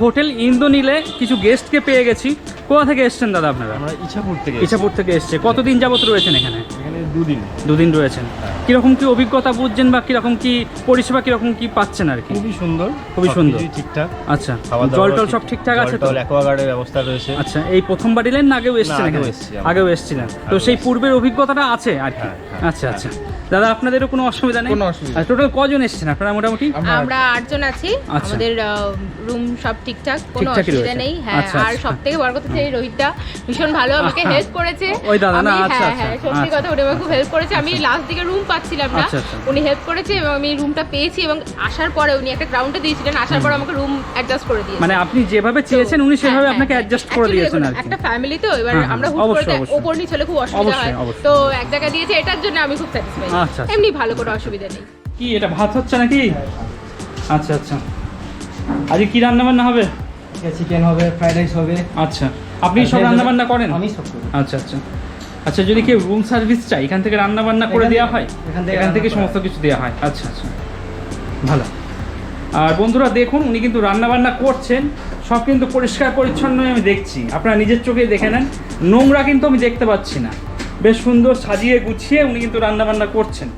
Hotel ইন্দ্রনীলে কিছু গেস্টকে পেয়ে গেছি। কোথা থেকে এসেছেন দাদা আপনারা? আমরা ইছাপুর থেকে এসছে। কতদিন যাবত রয়েছেন এখানে? এখানে 2 দিন রয়েছেন। কিরকম কি অভিজ্ঞতা বুঝছেন বা কিরকম কি পরিষেবা কিরকম কি পাচ্ছেন আর কি? খুবই সুন্দর, ঠিকঠাক। আচ্ছা, জল টল সব ঠিকঠাক আছে তো? অ্যাকোয়াগার্ডের ব্যবস্থা রয়েছে। আচ্ছা, এই প্রথমবার এলেন না আগেও এসেছেন? আগেও এসেছিলেন, তো সেই পূর্বের অভিজ্ঞতাটা আছে আর কি? আচ্ছা আচ্ছা দাদা, আপনাদেরও কোনো অসুবিধা নেই? টোটাল কজন এসেছেন আপনারা? মোটামুটি আমরা 8 জন আছি। আমাদের রুম সব ঠিকঠাক, কোনো অসুবিধা নেই। হ্যাঁ, আর সবথেকে বড় কথা হচ্ছে রোহিতদা ভীষণ ভালো আমাকে হেল্প করেছে। ওই দাদা না? আচ্ছা হ্যাঁ, সত্যি কথা, উনি আমাকে খুব হেল্প করেছে। আমি লাস্ট দিকে রুম পাচ্ছিলাম না, উনি হেল্প করেছে এবং আমি রুমটা পেয়েছি। এবং আসার পরে উনি একটা গ্রাউন্ডে দিয়েছিলেন, আসার পরে আমাকে রুম অ্যাডজাস্ট করে দিয়েছেন। মানে আপনি যেভাবে চেয়েছেন উনি সেভাবে আপনাকে অ্যাডজাস্ট করে দিয়েছেন আর কি। একটা ফ্যামিলি তো, এবার আমরা হুট করে ওপর নিচ হলে খুব অসুবিধা হয়, তো এক জায়গায় দিয়েছে, এটার জন্য আমি খুব স্যাটিসফাইড। এমনি ভালো, কোনো অসুবিধা নেই। কি এটা ভাত হচ্ছে নাকি? আচ্ছা আচ্ছা, আজকে কি রান্না বান্না হবে? চিকেন হবে, ফ্রাইড রাইস হবে। আচ্ছা, আপনি সব রান্না বান্না করেন? আমি সব করি। আচ্ছা আচ্ছা আচ্ছা, যদি কেউ রুম সার্ভিস চাই এখান থেকে রান্না বান্না করে দেওয়া হয়? এখান থেকে সমস্ত কিছু দেওয়া হয়। আচ্ছা আচ্ছা, ভালো। আর বন্ধুরা দেখুন, উনি কিন্তু রান্না বান্না করছেন, সব কিন্তু পরিষ্কার পরিচ্ছন্ন আমি দেখছি, আপনারা নিজের চোখেই দেখে নেন। নোংরা কিন্তু আমি দেখতে পাচ্ছি না, বেশ সুন্দর সাজিয়ে গুছিয়ে উনি কিন্তু রান্না বান্না করছেন।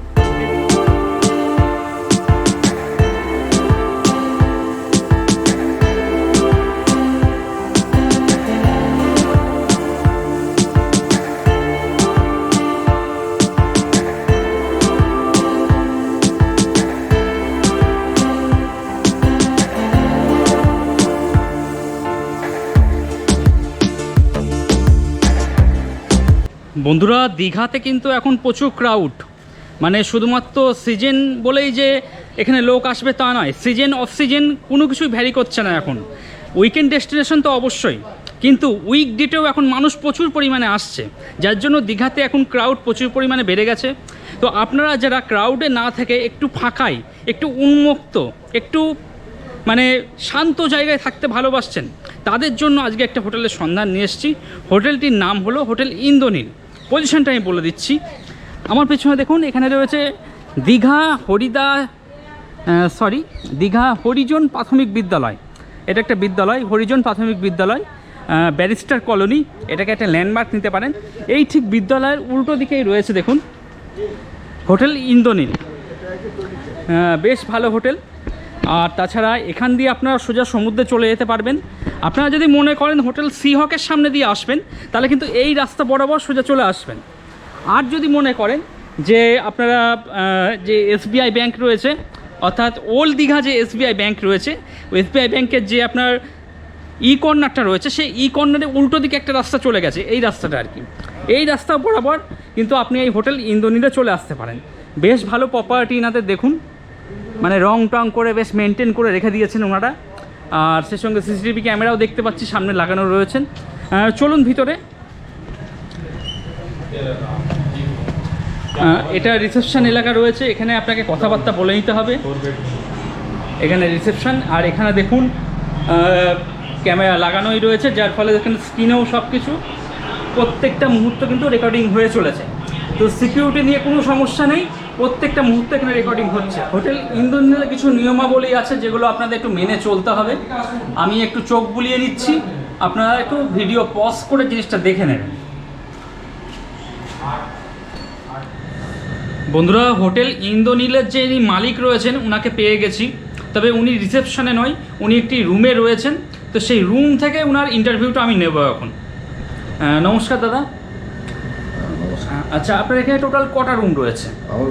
বন্ধুরা, দীঘাতে কিন্তু এখন প্রচুর ক্রাউড, মানে শুধুমাত্র সিজন বলেই যে এখানে লোক আসবে তা নয়, সিজন অফ সিজন কোনো কিছুই ভ্যারি করছে না এখন। উইকেন্ড ডেস্টিনেশন তো অবশ্যই, কিন্তু উইকডেতেও এখন মানুষ প্রচুর পরিমাণে আসছে, যার জন্য দীঘাতে এখন ক্রাউড প্রচুর পরিমাণে বেড়ে গেছে। তো আপনারা যারা ক্রাউডে না থেকে একটু ফাঁকায়, একটু উন্মুক্ত, একটু মানে শান্ত জায়গায় থাকতে ভালোবাসছেন, তাদের জন্য আজকে একটা হোটেলের সন্ধান নিয়ে এসেছি। হোটেলটির নাম হলো হোটেল ইন্দ্রনীল। পজিশনটা আমি বলে দিচ্ছি, আমার পেছনে দেখুন, এখানে রয়েছে দীঘা হরিজন প্রাথমিক বিদ্যালয়। এটা একটা বিদ্যালয়, হরিজন প্রাথমিক বিদ্যালয়, ব্যারিস্টার কলোনি, এটাকে একটা ল্যান্ডমার্ক নিতে পারেন। এই ঠিক বিদ্যালয়ের উল্টো দিকেই রয়েছে দেখুন হোটেল ইন্দ্রনীল, বেশ ভালো হোটেল। আর তাছাড়া এখান দিয়ে আপনারা সোজা সমুদ্রে চলে যেতে পারবেন। আপনারা যদি মনে করেন হোটেল সি হকের সামনে দিয়ে আসবেন, তাহলে কিন্তু এই রাস্তা বরাবর সোজা চলে আসবেন। আর যদি মনে করেন যে আপনারা যে এসবিআই ব্যাংক রয়েছে, অর্থাৎ ওল্ড দীঘা যে এসবিআই ব্যাংক রয়েছে, ওই এসবিআই ব্যাংকের যে আপনার কর্নারটা রয়েছে, সেই কর্নারের উল্টো দিকে একটা রাস্তা চলে গেছে, এই রাস্তাটা আর কি। এই রাস্তা বরাবর কিন্তু আপনি এই হোটেল ইন্দ্রনীলে চলে আসতে পারেন। বেশ ভালো প্রপার্টি এনাদের দেখুন, মানে রং টং করে বেশ মেনটেন করে রেখে দিয়েছেন ওনারা। আর সেই সঙ্গে সিসিটিভি ক্যামেরাও দেখতে পাচ্ছি সামনে লাগানো রয়েছেন। চলুন ভিতরে। এটা রিসেপশন এলাকা রয়েছে, এখানে আপনাকে কথাবার্তা বলে নিতে হবে। এখানে রিসেপশন, আর এখানে দেখুন ক্যামেরা লাগানোই রয়েছে, যার ফলে এখানে স্ক্রিনেও সব কিছু প্রত্যেকটা মুহূর্ত কিন্তু রেকর্ডিং হয়ে চলেছে। তো সিকিউরিটি নিয়ে কোনো সমস্যা নেই, প্রত্যেকটা মুহূর্তে এখানে রেকর্ডিং হচ্ছে। হোটেল ইন্দ্রনীলে কিছু নিয়মাবলী আছে যেগুলো আপনাদের একটু মেনে চলতে হবে। আমি একটু চোখ বুলিয়ে নিচ্ছি, আপনারা একটু ভিডিও পজ করে জিনিসটা দেখে নেবেন। বন্ধুরা, হোটেল ইন্দ্রনীলের যে মালিক রয়েছেন ওনাকে পেয়ে গেছি, তবে উনি রিসেপশনে নয়, উনি একটি রুমে রয়েছেন। তো সেই রুম থেকে ওনার ইন্টারভিউটা আমি নেব এখন। নমস্কার দাদা। আচ্ছা, আপনার এখানে টোটাল কটা রুম রয়েছে? আমার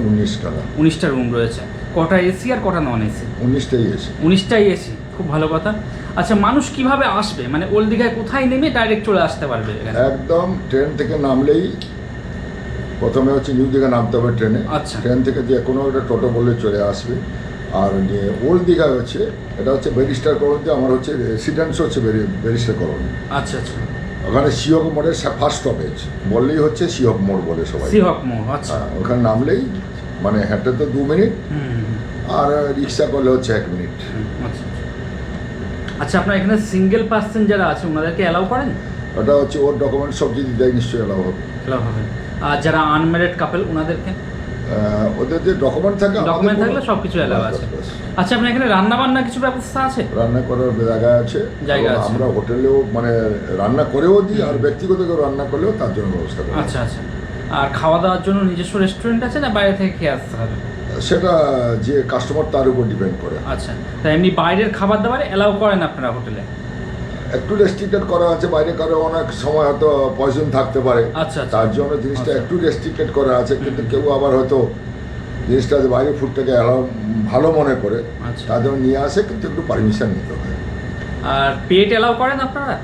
19টা রুম রয়েছে। কটা এসি আর কটা নন এসি? 19টাই এসি। খুব ভালো কথা। আচ্ছা, মানুষ কিভাবে আসবে, মানে ওল্ড দীঘায় কোথায় নেমে ডাইরেক্ট চলে আসতে পারবে? একদম ট্রেন থেকে নামলেই প্রথমে হচ্ছে নিউ দীঘা নামতে হবে ট্রেনে। আচ্ছা, ট্রেন থেকে যে কোনো একটা টোটো বললে চলে আসবে। আর যে ওল্ড দীঘা হচ্ছে, এটা হচ্ছে ব্যারিস্টার কলোনিতে আমার হচ্ছে রেসিডেন্স হচ্ছে ব্যারিস্টার কলোনি। আচ্ছা আচ্ছা, ওখানে সিহক মোড়ের ফার্স্ট স্টপেজ বললেই হচ্ছে সিহক মোড় বলে সবাই। সিহক মোড়, আচ্ছা। ওখানে নামলেই মানে হেঁটে তো 2 মিনিট, আর রিক্সা করলে হচ্ছে 1 মিনিট। আচ্ছা আচ্ছা, আপনার এখানে সিঙ্গেল পার্সন যারা আছে ওনাদেরকে অ্যালাউ করেন? ওটা হচ্ছে ওর ডকুমেন্টস সব যদি দেয় নিশ্চয়ই অ্যালাউ হবে। আর যারা আনম্যারিড কাপল ওনাদেরকে? ওদের যে ডকুমেন্ট থাকে, ডকুমেন্ট থাকলে সব কিছু অ্যালাউ আছে। আচ্ছা, আপনার এখানে রান্না বান্না কিছু ব্যবস্থা আছে? রান্না করার জায়গা আছে, আমরা হোটেলেও মানে রান্না করেও দিই, আর ব্যক্তিগত কেউ রান্না করলেও তার জন্য ব্যবস্থা করি। আচ্ছা আচ্ছা। আর খাওয়া দাওয়ার জন্য নিজস্ব রেস্টুরেন্ট আছে না বাইরে থেকে খেয়ে আসতে হবে? সেটা যে কাস্টমার তার উপর ডিপেন্ড করে। আচ্ছা, তাই এমনি বাইরের খাবার দাবার অ্যালাউ করেন আপনারা হোটেলে? একটু রেস্ট্রিক্টেড করা আছে, বাইরে করে অনেক সময় হয়তো পয়জন থাকতে পারে। আচ্ছা, তার জন্য জিনিসটা একটু রেস্ট্রিক্টেড করা আছে, কিন্তু কেউ আবার হয়তো জিনিসটা বাইরে ফুডটাকে ভালো মনে করে তার জন্য নিয়ে আসে, কিন্তু একটু পারমিশন নিতে হয়। আর পেট অ্যালাউ করেন আপনারা?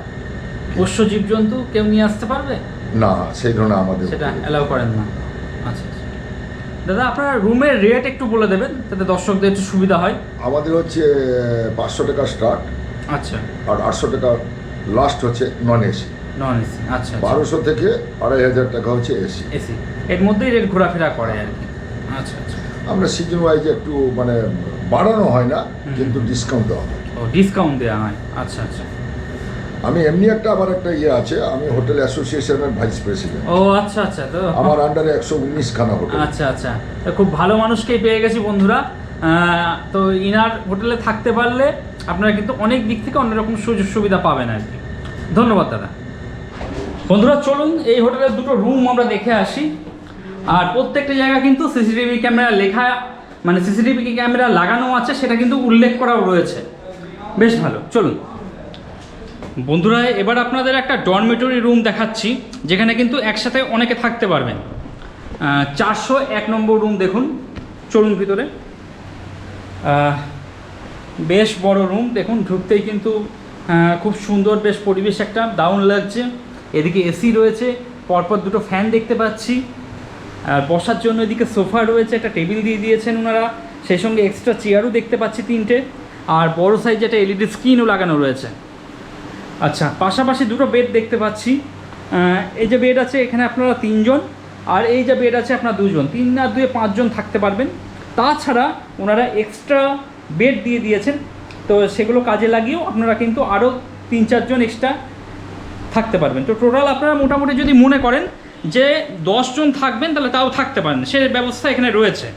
পোষ্য জীবজন্তু কেউ নিয়ে আসতে পারবে? না, সেই ধরনের আমাদের সেটা অ্যালাউ করেন না। আচ্ছা দাদা, আপনার রুমের রেট একটু বলে দেবেন তাতে দর্শকদের একটু সুবিধা হয়। আমাদের হচ্ছে 500 টাকা স্টার্ট। আচ্ছা। আর 800 টাকা লাস্ট হচ্ছে নন এসি। নন এসি, আচ্ছা। 1200 থেকে 2500 টাকা হচ্ছে এসি। এসি এর মধ্যেই রেট ঘোরাফেরা করে আর কি। আচ্ছা আচ্ছা। আমরা সিজন ওয়াইজ একটু মানে বাড়ানো হয় না, কিন্তু ডিসকাউন্ট দেওয়া হয়। ও, ডিসকাউন্ট দেওয়া হয়। আচ্ছা আচ্ছা। আমি এমনি আবার একটা আছে, আমি হোটেল অ্যাসোসিয়েশনের ভাইস প্রেসিডেন্ট। ও আচ্ছা আচ্ছা। তো আমার আন্ডারে 119 খানা হোটেল। আচ্ছা আচ্ছা, তো খুব ভালো মানুষকেই পেয়ে গেছি বন্ধুরা। তো ইনার হোটেলে থাকতে পারলে আপনারা কিন্তু অনেক দিক থেকে অন্যরকম সুযোগ সুবিধা পাবেন আর কি। ধন্যবাদ দাদা। বন্ধুরা চলুন এই হোটেলের দুটো রুম আমরা দেখে আসি। আর প্রত্যেকটা জায়গা কিন্তু সিসিটিভি ক্যামেরা লেখা, মানে সিসিটিভি ক্যামেরা লাগানো আছে, সেটা কিন্তু উল্লেখ করাও রয়েছে। বেশ ভালো, চলুন বন্ধুরা। এবার আপনাদের একটা ডরমিটরি রুম দেখাচ্ছি, যেখানে কিন্তু একসাথে অনেকে থাকতে পারবেন। 401 নম্বর রুম দেখুন, চলুন ভিতরে। বেশ বড় রুম দেখুন, ঢুকতেই কিন্তু খুব সুন্দর বেশ পরিবেশ একটা দারুণ লাগছে। এদিকে এসি রয়েছে, পরপর দুটো ফ্যান দেখতে পাচ্ছি। আর বসার জন্য এদিকে সোফা রয়েছে, একটা টেবিল দিয়ে দিয়েছেন ওনারা, সেই সঙ্গে এক্সট্রা চেয়ারও দেখতে পাচ্ছি 3টে। আর বড় সাইজে একটা এলইডি স্ক্রিনও লাগানো রয়েছে। আচ্ছা, পাশাপাশি দুটো বেড দেখতে পাচ্ছি। এই যে বেড আছে এখানে আপনারা 3 জন, আর এই যে বেড আছে আপনারা 2 জন। 3 আর 2 5 জন থাকতে পারবেন। তাছাড়া ওনারা এক্সট্রা বেড দিয়ে দিয়েছেন, তো সেগুলো কাজে লাগিয়েও আপনারা কিন্তু আরও 3-4 জন এক্সট্রা থাকতে পারবেন। তো টোটাল আপনারা মোটামুটি যদি মনে করেন যে 10 জন থাকবেন, তাহলে তাও থাকতে পারেন, সে ব্যবস্থা এখানে রয়েছে।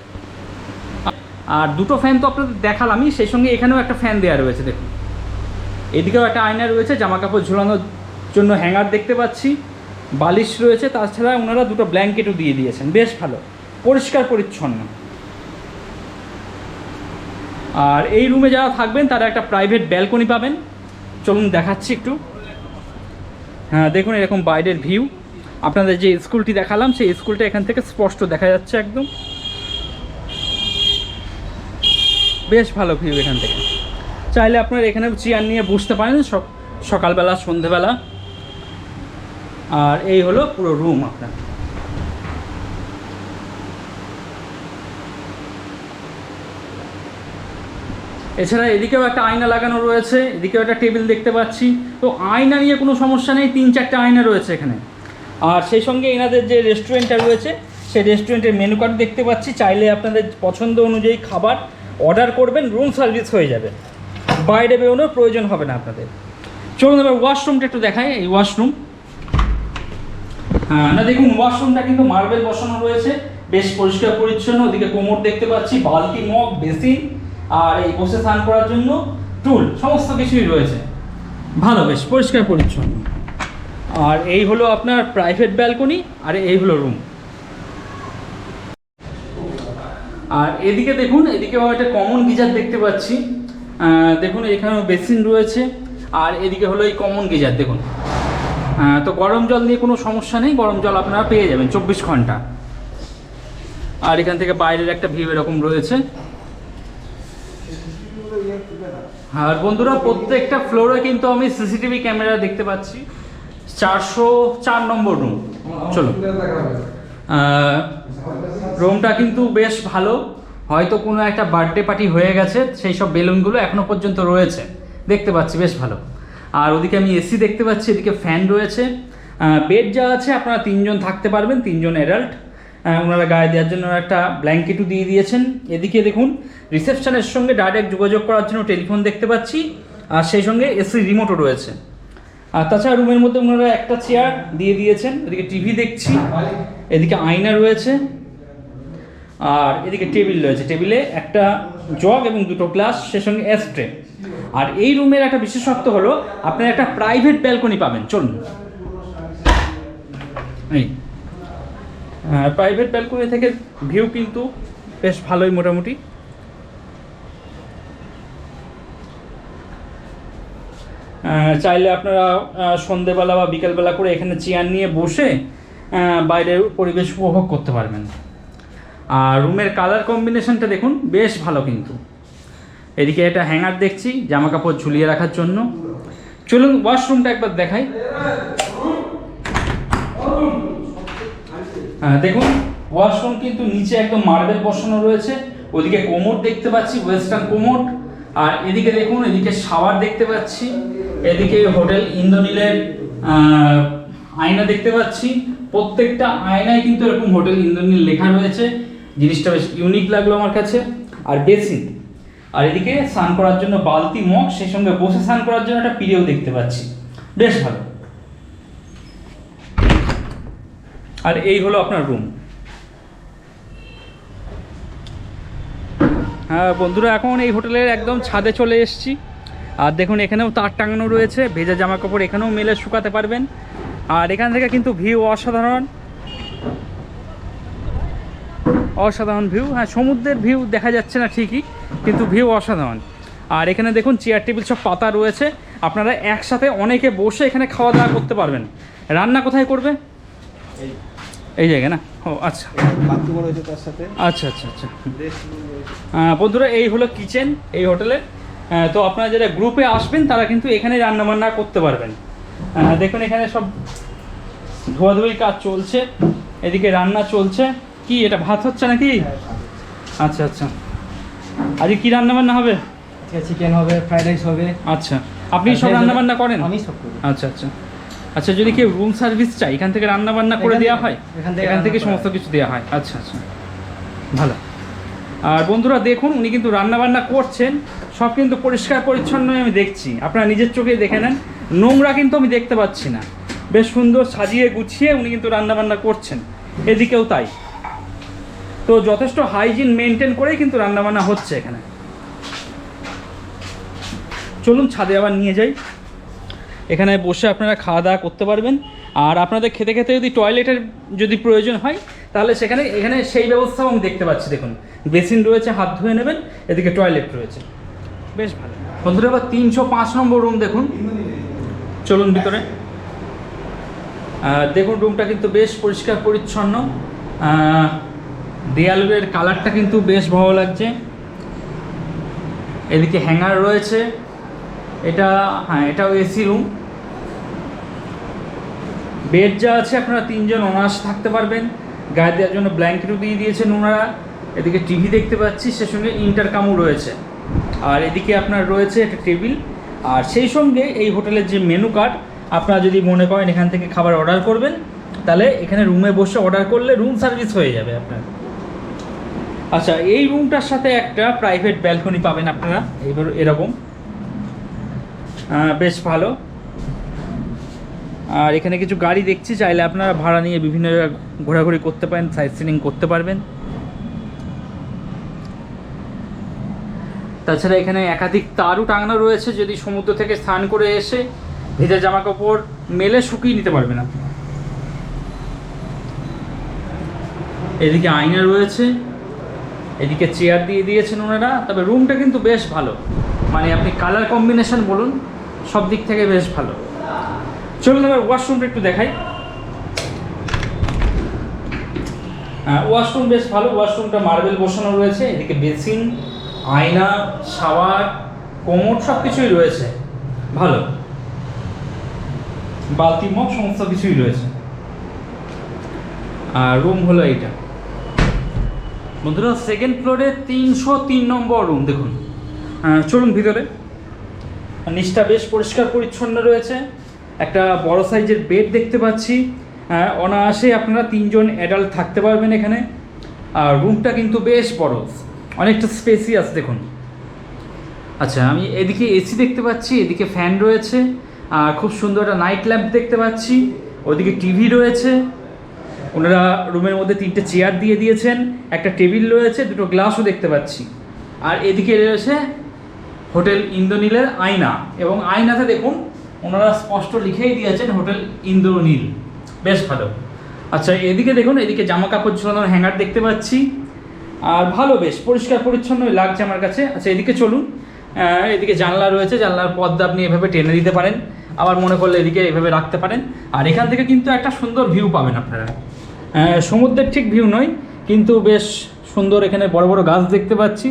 আর দুটো ফ্যান তো আপনাদের দেখালামই, সেই সঙ্গে এখানেও একটা ফ্যান দেওয়া রয়েছে দেখুন। এদিকেও একটা আয়না রয়েছে, জামা কাপড় ঝোলানোর জন্য হ্যাঙ্গার দেখতে পাচ্ছি, বালিশ রয়েছে। তাছাড়া ওনারা দুটো ব্ল্যাঙ্কেটও দিয়ে দিয়েছেন, বেশ ভালো, পরিষ্কার পরিচ্ছন্ন। আর এই রুমে যারা থাকবেন তারা একটা প্রাইভেট ব্যালকনি পাবেন। চলুন দেখাচ্ছি একটু। হ্যাঁ দেখুন, এরকম বাইরের ভিউ। আপনাদের যে স্কুলটি দেখালাম, সেই স্কুলটা এখান থেকে স্পষ্ট দেখা যাচ্ছে একদম। বেশ ভালো ভিউ এখান থেকে। চাইলে আপনারা এখানেও চেয়ার নিয়ে বসতে পারেন সকালবেলা, সন্ধেবেলা। আর এই হলো পুরো রুম আপনার। এছাড়া এদিকেও একটা আয়না লাগানো রয়েছে, এদিকেও একটা টেবিল দেখতে পাচ্ছি। তো আয়না নিয়ে কোনো সমস্যা নেই, 3-4টে আয়না রয়েছে এখানে। আর সেই সঙ্গে এনাদের যে রেস্টুরেন্টটা রয়েছে, সেই রেস্টুরেন্টের মেনু কার্ড দেখতে পাচ্ছি। চাইলে আপনাদের পছন্দ অনুযায়ী খাবার অর্ডার করবেন, রুম সার্ভিস হয়ে যাবে, বাইরে বেরোনোর প্রয়োজন হবে না আপনাদের। চলুন এবার ওয়াশরুমটা একটু দেখাই। এই ওয়াশরুম, হ্যাঁ না দেখুন, ওয়াশরুমটা কিন্তু মার্বেল বসানো রয়েছে, বেশ পরিষ্কার পরিচ্ছন্ন। ওদিকে কোমর দেখতে পাচ্ছি, বালতি, মগ, বেসিন, আর এই বসে স্নান করার জন্য টুল, সমস্ত কিছুই রয়েছে। ভালো, বেশ পরিষ্কার পরিচ্ছন্ন। আর এই হলো আপনার প্রাইভেট ব্যালকনি, আর এই হলো রুম। আর এদিকে দেখুন, এদিকেও একটা কমন গিজার দেখতে পাচ্ছি। দেখুন এখানেও বেসিন রয়েছে, আর এদিকে হলো এই কমন গিজার দেখুন। তো গরম জল নিয়ে কোনো সমস্যা নেই, গরম জল আপনারা পেয়ে যাবেন 24 ঘন্টা। আর এখান থেকে বাইরের একটা ভিউ এরকম রয়েছে। আর বন্ধুরা, প্রত্যেকটা ফ্লোরে কিন্তু আমি সিসিটিভি ক্যামেরা দেখতে পাচ্ছি। 404 নম্বর রুম। চলো, রুমটা কিন্তু বেশ ভালো। হয়তো কোনো একটা বার্থডে পার্টি হয়ে গেছে, সেই সব বেলুনগুলো এখনও পর্যন্ত রয়েছে, দেখতে পাচ্ছি, বেশ ভালো। আর ওদিকে আমি এসি দেখতে পাচ্ছি, এদিকে ফ্যান রয়েছে। বেড যা আছে আপনারা 3 জন থাকতে পারবেন, 3 জন অ্যাডাল্ট। ওনারা গায়ে দেওয়ার জন্য একটা ব্ল্যাঙ্কেটও দিয়ে দিয়েছেন। এদিকে দেখুন, রিসেপশনের সঙ্গে ডাইরেক্ট যোগাযোগ করার জন্য টেলিফোন দেখতে পাচ্ছি, আর সেই সঙ্গে এসি রিমোটও রয়েছে। আর তাছাড়া রুমের মধ্যে ওনারা একটা চেয়ার দিয়ে দিয়েছেন। এদিকে টিভি দেখছি, এদিকে আয়না রয়েছে। আর এদিকে টেবিল রয়েছে, টেবিলে একটা জগ এবং দুটো গ্লাস, সে সঙ্গে অ্যাশট্রে। আর এই রুমের একটা বিশেষত্ব হলো আপনারা একটা প্রাইভেট ব্যালকনি পাবেন। চলুন, এই প্রাইভেট ব্যালকনি থেকে ভিউ কিন্তু বেশ ভালোই মোটামুটি। চাইলে আপনারা সন্ধেবেলা বা বিকেলবেলা করে এখানে চেয়ার নিয়ে বসে বাইরের পরিবেশ উপভোগ করতে পারবেন। আর রুমের কালার কম্বিনেশনটা দেখুন, বেশ ভালো কিন্তু। এদিকে একটা হ্যাঙ্গার দেখছি জামা কাপড় ঝুলিয়ে রাখার জন্য। চলুন ওয়াশরুমটা একবার দেখাই। দেখুন ওয়াশরুম কিন্তু নিচে একদম মার্বেল বসানো রয়েছে। ওদিকে কোমোড দেখতে পাচ্ছি, ওয়েস্টার্ন কোমোড। আর এদিকে দেখুন, এদিকে শাওয়ার দেখতে পাচ্ছি, এদিকে হোটেল ইন্দ্রনীলের আয়না দেখতে পাচ্ছি। প্রত্যেকটা আয়নায় কিন্তু এরকম হোটেল ইন্দ্রনীল লেখা রয়েছে, জিনিসটা বেশ ইউনিক লাগলো আমার কাছে। আর বেসিন, আর এদিকে স্নান করার জন্য বালতি, মগ, সেই সঙ্গে বসে স্নান করার জন্য একটা পিড়েও দেখতে পাচ্ছি, বেশ ভালো। আর এই হলো আপনার রুম। হ্যাঁ বন্ধুরা, এখন এই হোটেলের একদম ছাদে চলে এসেছি। আর দেখুন এখানেও তার টাঙানো রয়েছে, ভেজা জামা কাপড় এখানেও মেলে শুকাতে পারবেন। আর এখান থেকে কিন্তু ভিউ অসাধারণ, অসাধারণ ভিউ। হ্যাঁ, সমুদ্রের ভিউ দেখা যাচ্ছে না ঠিকই, কিন্তু ভিউ অসাধারণ। আর এখানে দেখুন চেয়ার টেবিল সব পাতা রয়েছে, আপনারা একসাথে অনেকে বসে এখানে খাওয়া দাওয়া করতে পারবেন। রান্না কোথায় করবে? এই জায়গায় না? ও আচ্ছা, আচ্ছা আচ্ছা আচ্ছা। বন্ধুরা, এই হলো কিচেন এই হোটেলে। তো আপনারা যারা গ্রুপে আসবেন তারা কিন্তু এখানে রান্নাবান্না করতে পারবেন। দেখুন এখানে সব ধোয়াধুয়ির কাজ চলছে, এদিকে রান্না চলছে। কি এটা ভাত হচ্ছে নাকি? আচ্ছা আচ্ছা। আজকে কি রান্নাবান্না হবে? চিকেন হবে, ফ্রাইড রাইস হবে। আচ্ছা, আপনি সব রান্নাবান্না করেন? আমি সব করি। আচ্ছা আচ্ছা আচ্ছা। যদি কেউ রুম সার্ভিস চাই, এখান থেকে রান্নাবান্না করে দেওয়া হয়? এখান থেকে সমস্ত কিছু দেওয়া হয়। আচ্ছা আচ্ছা, ভালো। আর বন্ধুরা দেখুন, উনি কিন্তু রান্নাবান্না করছেন, সব কিন্তু পরিষ্কার পরিচ্ছন্নই আমি দেখছি। আপনারা নিজের চোখেই দেখে নেন, নোংরা কিন্তু আমি দেখতে পাচ্ছি না। বেশ সুন্দর সাজিয়ে গুছিয়ে উনি কিন্তু রান্নাবান্না করছেন, এদিকেও তাই। তো যথেষ্ট হাইজিন মেনটেন করেই কিন্তু রান্নাবান্না হচ্ছে এখানে। চলুন ছাদে আবার নিয়ে যাই, এখানে বসে আপনারা খাওয়া দাওয়া করতে পারবেন। আর আপনাদের খেতে খেতে যদি টয়লেটের যদি প্রয়োজন হয়, তাহলে এখানে সেই ব্যবস্থাও আমি দেখতে পাচ্ছি। দেখুন বেসিন রয়েছে, হাত ধুয়ে নেবেন, এদিকে টয়লেট রয়েছে, বেশ ভালো। বন্ধুরা এবার 305 নম্বর রুম দেখুন, চলুন ভিতরে। দেখুন রুমটা কিন্তু বেশ পরিষ্কার পরিচ্ছন্ন, দেয়ালের কালারটা কিন্তু বেশ ভালো লাগছে। এদিকে হ্যাঙ্গার রয়েছে, এটাও এসি রুম। বেড যা আছে আপনারা 3 জন অনায়াসে থাকতে পারবেন, গায়ে দেওয়ার জন্য ব্ল্যাঙ্কেটও দিয়ে দিয়েছেন ওনারা। এদিকে টিভি দেখতে পাচ্ছি, সে সঙ্গে ইন্টারকামও রয়েছে। আর এদিকে আপনার রয়েছে একটা টেবিল। আর সেই সঙ্গে এই হোটেলের যে মেনু কার্ড, আপনারা যদি মনে করেন এখান থেকে খাবার অর্ডার করবেন, তাহলে এখানে রুমে বসে অর্ডার করলে রুম সার্ভিস হয়ে যাবে আপনার। আচ্ছা, এই রুমটার সাথে একটা প্রাইভেট ব্যালকনি পাবেন আপনারা, এইবার এরকম বেশ ভালো। আর এখানে কিছু গাড়ি দেখছি, চাইলে আপনারা ভাড়া নিয়ে বিভিন্ন জায়গায় ঘোরাঘুরি করতে পারেন, সাইট সিনিং করতে পারবেন। তাছাড়া এখানে একাধিক তারও টাঙানো রয়েছে, যদি সমুদ্র থেকে স্নান করে এসে ভেজা জামা কাপড় মেলে শুকিয়ে নিতে পারবেন আপনি। এদিকে আয়না রয়েছে, এদিকে চেয়ার দিয়ে দিয়েছেন ওনারা। তবে রুমটা কিন্তু বেশ ভালো, মানে আপনি কালার কম্বিনেশন বলুন, সব দিক থেকে বেশ ভালো। চলুন এবার ওয়াশরুমটা একটু দেখাই। ওয়াশরুম বেশ ভালো, ওয়াশরুমটা মার্বেল বসানো রয়েছে, এদিকে বেসিন, আয়না, শাওয়ার, কোমোড সব কিছুই রয়েছে, ভালো। বালতি, মগ সমস্ত কিছুই রয়েছে। আর রুম হলো এইটা। বন্ধুরা, সেকেন্ড ফ্লোরে 303 নম্বর রুম দেখুন। চলুন ভিতরে। নিচটা বেশ পরিষ্কার পরিচ্ছন্ন রয়েছে, একটা বড় সাইজের বেড দেখতে পাচ্ছি। অনায়াসে আপনারা 3 জন অ্যাডাল্ট থাকতে পারবেন এখানে। আর রুমটা কিন্তু বেশ বড়, অনেকটা স্পেসিয়াস দেখুন। আচ্ছা, আমি এদিকে এসি দেখতে পাচ্ছি, এদিকে ফ্যান রয়েছে, আর খুব সুন্দর একটা নাইট ল্যাম্প দেখতে পাচ্ছি, ওদিকে টিভি রয়েছে। ওনারা রুমের মধ্যে 3টে চেয়ার দিয়ে দিয়েছেন, একটা টেবিল রয়েছে, 2টো গ্লাসও দেখতে পাচ্ছি। আর এদিকে রয়েছে হোটেল ইন্দ্রনীলের আয়না, এবং আয়নাতে দেখুন ওনারা স্পষ্ট লিখেই দিয়েছেন হোটেল ইন্দ্রনীল, বেশ ভালো। আচ্ছা এদিকে দেখুন, এদিকে জামা কাপড় ঝোলানোর হ্যাঙ্গার দেখতে পাচ্ছি, আর ভালো বেশ পরিষ্কার পরিচ্ছন্নই লাগছে আমার কাছে। আচ্ছা এদিকে চলুন, এদিকে জানলা রয়েছে, জানলার পর্দা আপনি এভাবে টেনে দিতে পারেন, আবার মনে করলে এদিকে এভাবে রাখতে পারেন। আর এখান থেকে কিন্তু একটা সুন্দর ভিউ পাবেন আপনারা, সমুদ্রের ঠিক ভিউ নয় কিন্তু বেশ সুন্দর, এখানে বড় বড় গাছ দেখতে পাচ্ছি।